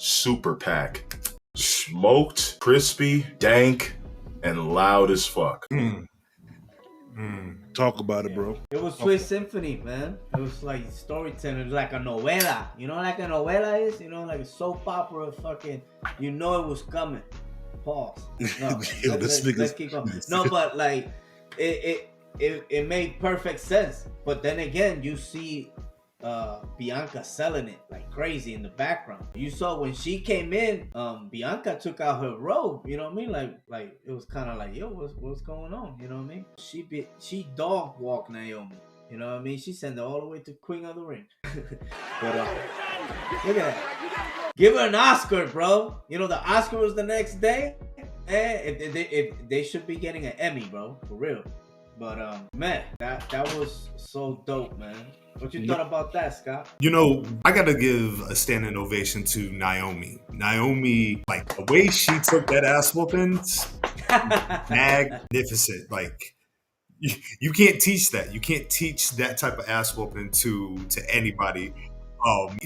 super pack. Smoked, crispy, dank, and loud as fuck. Talk about it, bro. It was Swiss Symphony, man. It was like storytelling. It was like a novela. You know, like a novela is. You know, like a soap opera. Fucking. You know, it was coming. Pause. No, Yo, let's keep going. No, but like, it made perfect sense. But then again, you see Bianca selling it like crazy in the background. You saw when she came in, Bianca took out her robe. You know what I mean? Like it was kind of like, yo, what's going on? You know what I mean? She dog walked Naomi. You know what I mean? She sent her all the way to Queen of the Ring. But look at that. Give her an Oscar, bro. You know the Oscar was the next day. If they should be getting an Emmy, bro, for real. But man, that was so dope, man. What you thought about that, Scott? You know, I gotta give a standing ovation to Naomi. Naomi, like the way she took that ass whooping, magnificent. Like you can't teach that. You can't teach that type of ass whooping to anybody.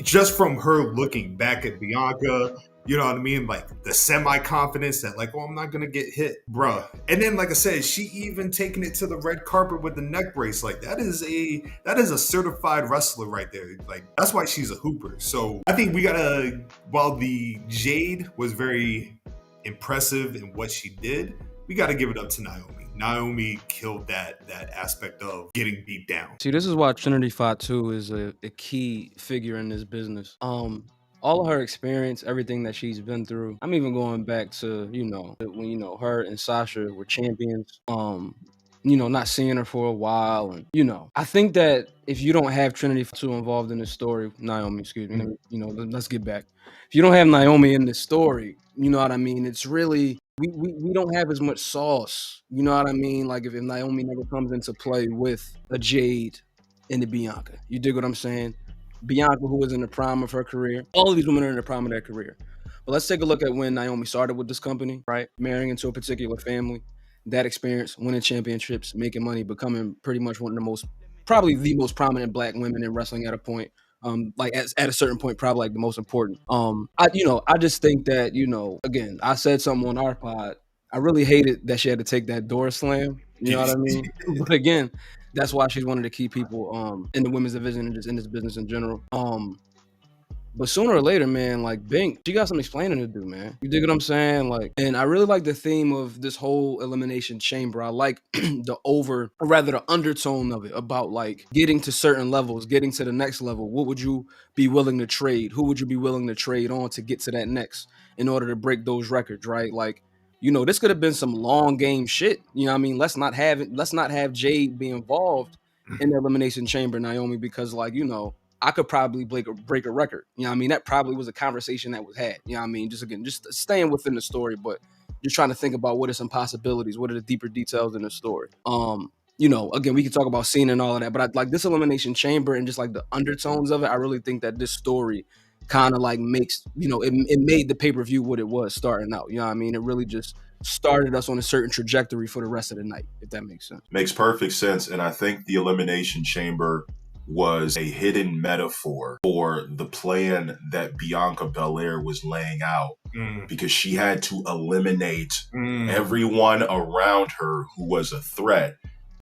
Just from her looking back at Bianca, you know what I mean? Like the semi-confidence that like, oh, I'm not gonna get hit, bruh. And then, like I said, she even taking it to the red carpet with the neck brace. Like that is a certified wrestler right there. Like that's why she's a hooper. So I think we gotta, while the Jade was very impressive in what she did, we gotta give it up to Naomi. Naomi killed that aspect of getting beat down. See, this is why Trinity Fatu is a key figure in this business. All of her experience, everything that she's been through. I'm even going back to, when, her and Sasha were champions. Not seeing her for a while. And, I think that if you don't have Trinity Fatu involved in this story, Naomi, excuse me, let's get back. If you don't have Naomi in this story, you know what I mean? It's really, we don't have as much sauce. You know what I mean? Like if Naomi never comes into play with a Jade and the Bianca. You dig what I'm saying? Bianca, who was in the prime of her career. All of these women are in the prime of their career. But let's take a look at when Naomi started with this company, right? Marrying into a particular family, that experience, winning championships, making money, becoming pretty much one of the most, probably the most prominent black women in wrestling at a point. At a certain point, probably like the most important. I just think that, again, I said something on our pod. I really hated that she had to take that door slam. You know what I mean? But again, that's why she's one of the key people in the women's division and just in this business in general. But sooner or later, man, like Bink, she got some explaining to do, man. You dig what I'm saying? Like, and I really like the theme of this whole Elimination Chamber. I like the undertone of it about like getting to certain levels, getting to the next level. What would you be willing to trade? Who would you be willing to trade on to get to that next in order to break those records, right? Like, this could have been some long game shit. You know what I mean? Let's not have Jade be involved in the Elimination Chamber, Naomi, because like, I could probably break a record. You know what I mean? That probably was a conversation that was had. You know what I mean? Just staying within the story, but just trying to think about what are some possibilities, what are the deeper details in the story. Again, we can talk about Cena and all of that, but I like this Elimination Chamber and just like the undertones of it. I really think that this story kind of like makes, it made the pay-per-view what it was starting out. You know what I mean? It really just started us on a certain trajectory for the rest of the night, if that makes sense. Makes perfect sense. And I think the Elimination Chamber was a hidden metaphor for the plan that Bianca Belair was laying out because she had to eliminate everyone around her who was a threat